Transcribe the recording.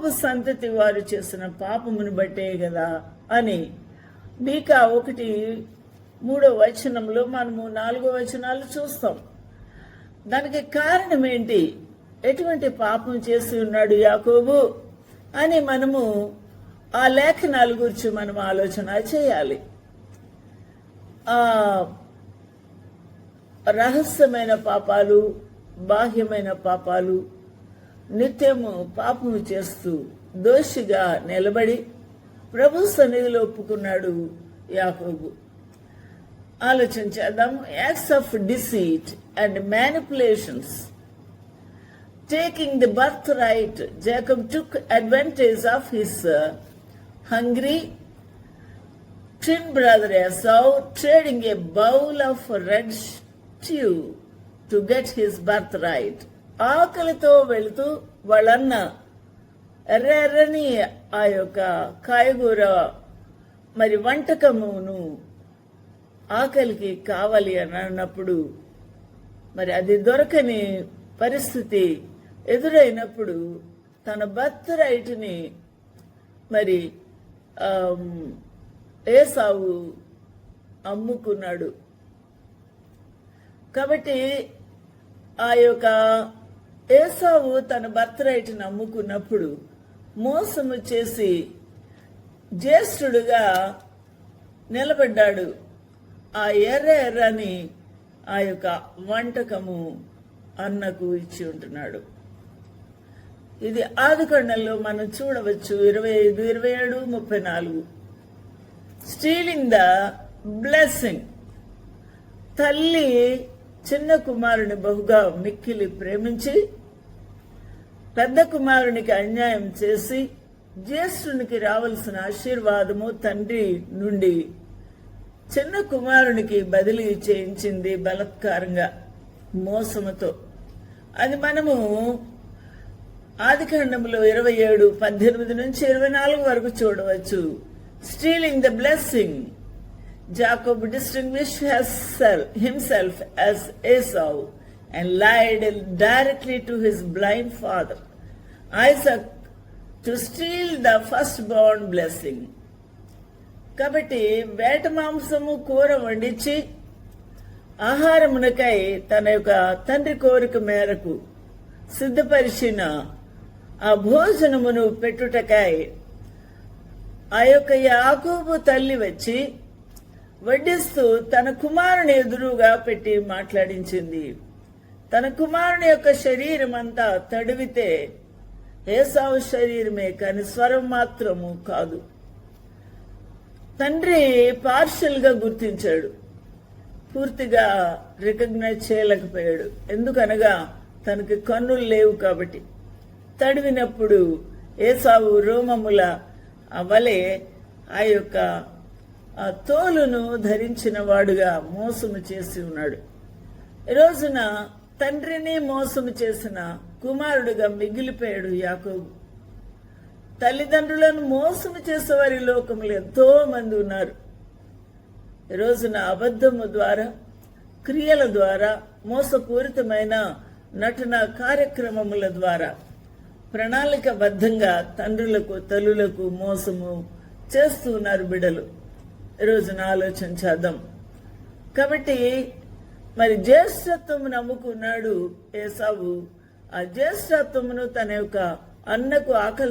యాకోబు సంతతి వారు చేసిన పాపమును బట్టే కదా అని మీకా 1:3 మనము 4 వచనాలు చూస్తాం. దానికి కారణం ఏంటి? ఎటువంటి పాపం చేసి ఉన్నాడు యాకోబు అని మనము ఆ లేఖనాల గురించి మనం ఆలోచన చేయాలి. ఆ రహస్యమైన పాపాలు, బాహ్యమైన పాపాలు, నిత్యము పాపము చేస్తూ దోషిగా నిలబడి ప్రభు సన్నిధిలో ఒప్పుకున్నాడు యాకోబు. ఆలోచన చేద్దాం. Acts of deceit and manipulations, taking the birthright, Jacob took advantage of his hungry twin brother Esau, trading a bowl of red stew to get his birthright. ఆకలితో వెళుతూ వాళ్ళన్న ఎర్రని ఆ యొక్క కాయగూర మరి వంటకమును ఆకలికి కావాలి అని అన్నప్పుడు మరి అది దొరకని పరిస్థితి ఎదురైనప్పుడు తన బర్త్ రైట్ని మరి ఏసావు అమ్ముకున్నాడు. కాబట్టి ఆ యొక్క ఏసావు తన బర్త్ రైట్ని అమ్ముకున్నప్పుడు మోసము చేసి జ్యేష్ఠుడుగా నిలబడ్డాడు. ఆ ఎర్రని ఆ యొక్క వంటకము అన్నకు ఇచ్చి ఉంటున్నాడు. ఇది ఆదికాండంలో మనం చూడవచ్చు. 25, 27, 34. Stealing the blessing. తల్లి చిన్న కుమారుని బహుగా మిక్కిలి ప్రేమించి పెద్ద కుమారునికి అన్యాయం చేసి జ్యేష్ఠునికి రావాల్సిన ఆశీర్వాదము తండ్రి నుండి చిన్న కుమారునికి బదిలీ చేయించింది బలత్కారంగా, మోసముతో. అది మనము ఆదికాండంలో 27:18-24 వరకు చూడవచ్చు. Stealing the blessing. Jacob distinguished himself as Esau and lied directly to his blind father Isaac to steal the firstborn blessing. కాబట్టి వేట మాంసము కూర వండించి ఆహారమునకై తన యొక్క తండ్రి కోరిక మేరకు సిద్ధపరిచిన ఆ భోజనమును పెట్టుటకై ఆ యొక్క యాకోబు తల్లి వచ్చి వడ్డిస్తూ తన కుమారుని ఎదురుగా పెట్టి మాట్లాడించింది. తన కుమారుని యొక్క శరీరం అంతా తడివితే ఏసావు శరీరమే కానీ స్వరం మాత్రము కాదు. తండ్రి పార్షల్ గా గుర్తించాడు, పూర్తిగా రికగ్నైజ్ చేయలేకపోయాడు. ఎందుకనగా తనకి కన్నులు లేవు కాబట్టి. తడివినప్పుడు ఏసావు రోమముల వలె ఆ యొక్క తోలును ధరించిన వాడుగా మోసము చేసి ఉన్నాడు. ఈ రోజున తండ్రిని మోసము చేసిన కుమారుడుగా మిగిలిపోయాడు యాకోబు. తల్లిదండ్రులను మోసము చేసేవారి లోకములు ఎంతో మంది ఉన్నారు. ఈ రోజున అబద్ధము ద్వారా, క్రియల ద్వారా, మోసపూరితమైన నటన కార్యక్రమముల ద్వారా ప్రణాళికబద్ధంగా తండ్రులకు తల్లులకు మోసము చేస్తూ ఉన్నారు బిడ్డలు. ఈ రోజున ఆలోచన చేద్దాం. కాబట్టి మరి జ్యేష్ఠత్వము నమ్ముకున్నాడు ఏసావు. ఆ జ్యేష్ఠత్వమును తన యొక్క అన్నకు ఆకలి